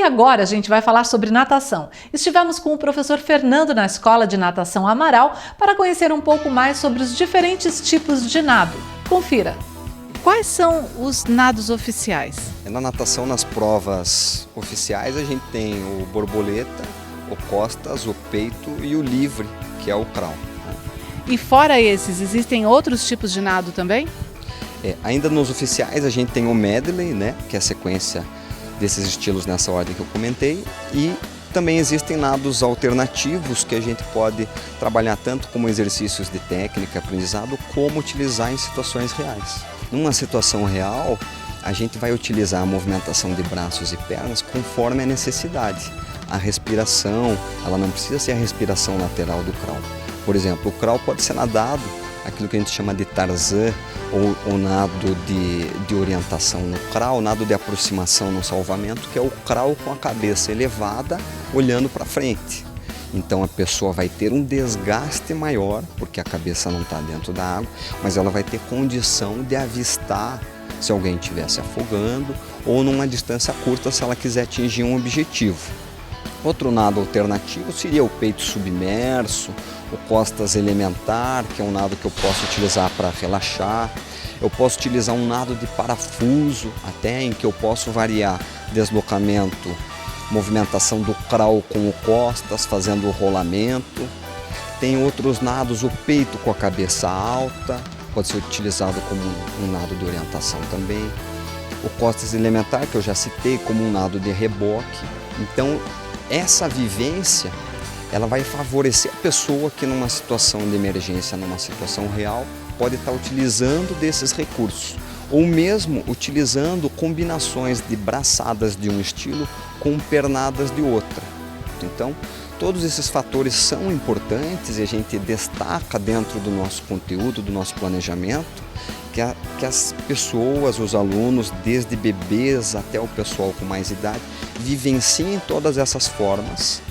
agora a gente vai falar sobre natação. Estivemos com o professor Fernando na Escola de Natação Amaral para conhecer um pouco mais sobre os diferentes tipos de nado. Confira! Quais são os nados oficiais? Na natação, nas provas oficiais, a gente tem o borboleta, o costas, o peito e o livre, que é o crawl. E fora esses, existem outros tipos de nado também? Ainda nos oficiais a gente tem o medley, né, que é a sequência desses estilos nessa ordem que eu comentei, e também existem nados alternativos que a gente pode trabalhar tanto como exercícios de técnica, aprendizado, como utilizar em situações reais. Numa situação real, a gente vai utilizar a movimentação de braços e pernas conforme a necessidade. A respiração, ela não precisa ser a respiração lateral do crawl. Por exemplo, o crawl pode ser nadado, aquilo que a gente chama de Tarzan, ou nado de orientação no crawl, nado de aproximação no salvamento, que é o crawl com a cabeça elevada, olhando para frente. Então a pessoa vai ter um desgaste maior, porque a cabeça não está dentro da água, mas ela vai ter condição de avistar se alguém estiver se afogando, ou numa distância curta se ela quiser atingir um objetivo. Outro nado alternativo seria o peito submerso, o costas elementar, que é um nado que eu posso utilizar para relaxar. Eu posso utilizar um nado de parafuso, até em que eu posso variar deslocamento, movimentação do crawl com o costas, fazendo o rolamento. Tem outros nados, o peito com a cabeça alta, pode ser utilizado como um nado de orientação também. O costas elementar, que eu já citei, como um nado de reboque. Então, essa vivência, ela vai favorecer a pessoa que numa situação de emergência, numa situação real, pode estar utilizando desses recursos. Ou mesmo utilizando combinações de braçadas de um estilo com pernadas de outra. Então, todos esses fatores são importantes e a gente destaca dentro do nosso conteúdo, do nosso planejamento, que as pessoas, os alunos, desde bebês até o pessoal com mais idade, vivenciem todas essas formas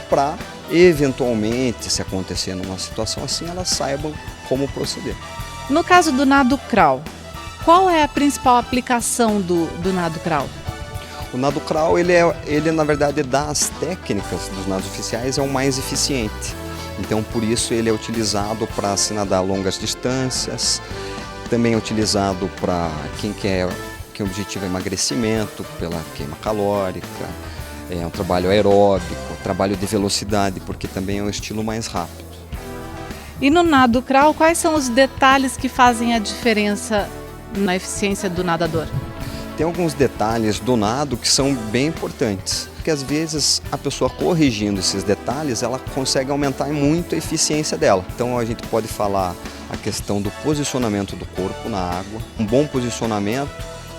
para, eventualmente, se acontecer numa situação assim, elas saibam como proceder. No caso do nado crawl, qual é a principal aplicação do nado crawl? O nado crawl, ele na verdade, das técnicas dos nados oficiais, é o mais eficiente. Então, por isso, ele é utilizado para se nadar longas distâncias, também é utilizado para quem o objetivo é emagrecimento, pela queima calórica, é um trabalho aeróbico, trabalho de velocidade, porque também é um estilo mais rápido. E no nado crawl, quais são os detalhes que fazem a diferença na eficiência do nadador? Tem alguns detalhes do nado que são bem importantes, porque às vezes a pessoa corrigindo esses detalhes, ela consegue aumentar muito a eficiência dela. Então a gente pode falar a questão do posicionamento do corpo na água, um bom posicionamento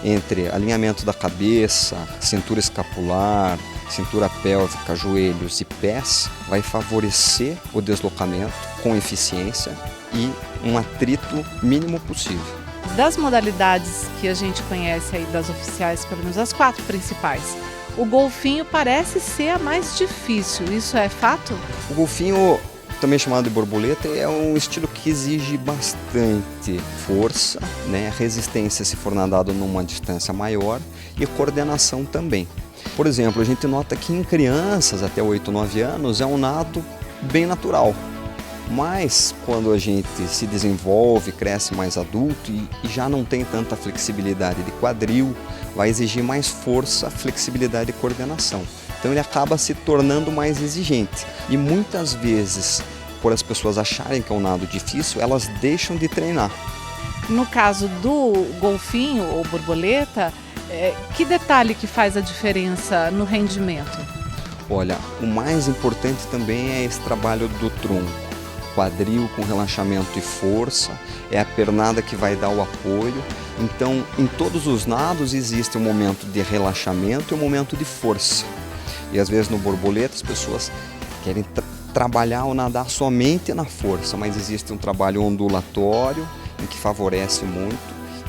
entre alinhamento da cabeça, cintura escapular, cintura pélvica, joelhos e pés, vai favorecer o deslocamento com eficiência e um atrito mínimo possível. Das modalidades que a gente conhece aí, das oficiais, pelo menos as 4 principais, o golfinho parece ser a mais difícil, isso é fato? O golfinho, também chamado de borboleta, é um estilo que exige bastante força, né? Resistência se for nadado numa distância maior e coordenação também. Por exemplo, a gente nota que em crianças até 8, 9 anos é um nado bem natural. Mas quando a gente se desenvolve, cresce mais adulto e já não tem tanta flexibilidade de quadril, vai exigir mais força, flexibilidade e coordenação. Então ele acaba se tornando mais exigente. E muitas vezes, por as pessoas acharem que é um nado difícil, elas deixam de treinar. No caso do golfinho ou borboleta, que detalhe que faz a diferença no rendimento? Olha, o mais importante também é esse trabalho do tronco. Quadril com relaxamento e força, é a pernada que vai dar o apoio. Então, em todos os nados existe um momento de relaxamento e um momento de força. E às vezes no borboleta as pessoas querem trabalhar ou nadar somente na força, mas existe um trabalho ondulatório em que favorece muito,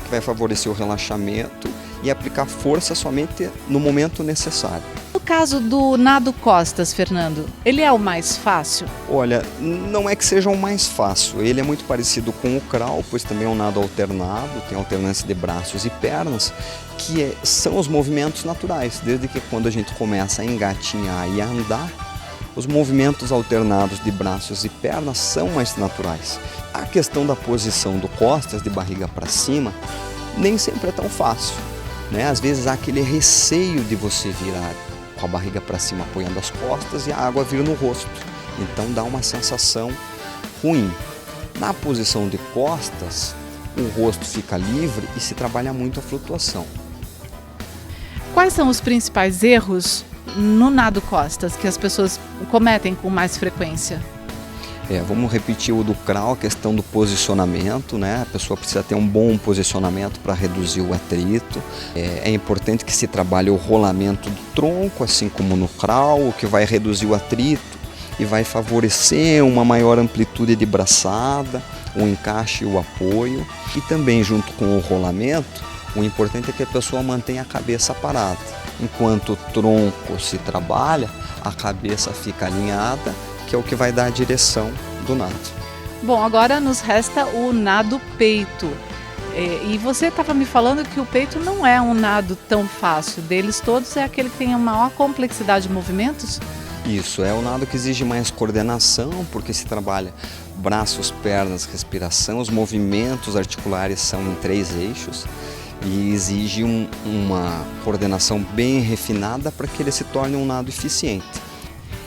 que vai favorecer o relaxamento e aplicar força somente no momento necessário. No caso do nado costas, Fernando, ele é o mais fácil? Olha, não é que seja o mais fácil, ele é muito parecido com o crawl, pois também é um nado alternado, tem alternância de braços e pernas, que são os movimentos naturais, desde que quando a gente começa a engatinhar e a andar, os movimentos alternados de braços e pernas são mais naturais. A questão da posição do costas, de barriga para cima, nem sempre é tão fácil, né? Às vezes há aquele receio de você virar com a barriga para cima apoiando as costas e a água vir no rosto. Então dá uma sensação ruim. Na posição de costas, o rosto fica livre e se trabalha muito a flutuação. Quais são os principais erros no nado costas que as pessoas cometem com mais frequência? Vamos repetir o do crawl, a questão do posicionamento, né? A pessoa precisa ter um bom posicionamento para reduzir o atrito. É importante que se trabalhe o rolamento do tronco, assim como no crawl, o que vai reduzir o atrito e vai favorecer uma maior amplitude de braçada, o encaixe e o apoio. E também, junto com o rolamento, o importante é que a pessoa mantenha a cabeça parada. Enquanto o tronco se trabalha, a cabeça fica alinhada, que é o que vai dar a direção do nado. Bom, agora nos resta o nado peito. E você estava me falando que o peito não é um nado tão fácil. Deles todos é aquele que tem a maior complexidade de movimentos? Isso, é o nado que exige mais coordenação, porque se trabalha braços, pernas, respiração. Os movimentos articulares são em 3 eixos e exige uma coordenação bem refinada para que ele se torne um nado eficiente.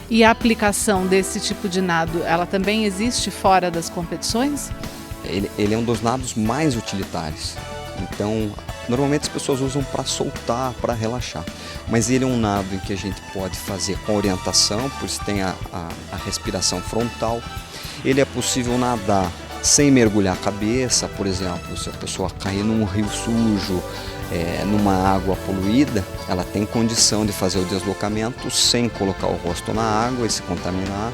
E a aplicação desse tipo de nado, ela também existe fora das competições? Ele é um dos nados mais utilitários. Então, normalmente as pessoas usam para soltar, para relaxar. Mas ele é um nado em que a gente pode fazer com orientação, pois tem a respiração frontal. Ele é possível nadar sem mergulhar a cabeça, por exemplo, se a pessoa cair num rio sujo, numa água poluída, ela tem condição de fazer o deslocamento sem colocar o rosto na água e se contaminar.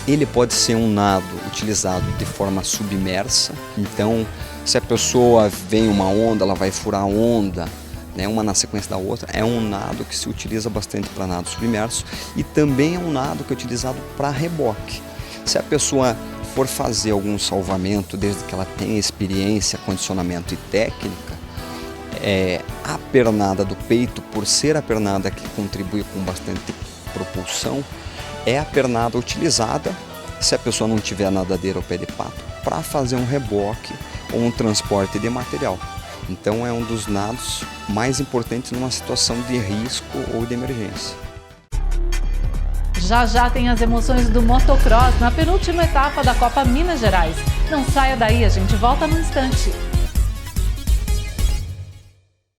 Ele pode ser um nado utilizado de forma submersa, então se a pessoa vem uma onda, ela vai furar a onda, né, uma na sequência da outra. É um nado que se utiliza bastante para nado submerso e também é um nado que é utilizado para reboque. Se a pessoa for fazer algum salvamento, desde que ela tenha experiência, condicionamento e técnica, a pernada do peito, por ser a pernada que contribui com bastante propulsão, é a pernada utilizada, se a pessoa não tiver a nadadeira ao pé de pato, para fazer um reboque ou um transporte de material. Então é um dos nados mais importantes numa situação de risco ou de emergência. Já já tem as emoções do motocross na penúltima etapa da Copa Minas Gerais. Não saia daí, a gente volta num instante.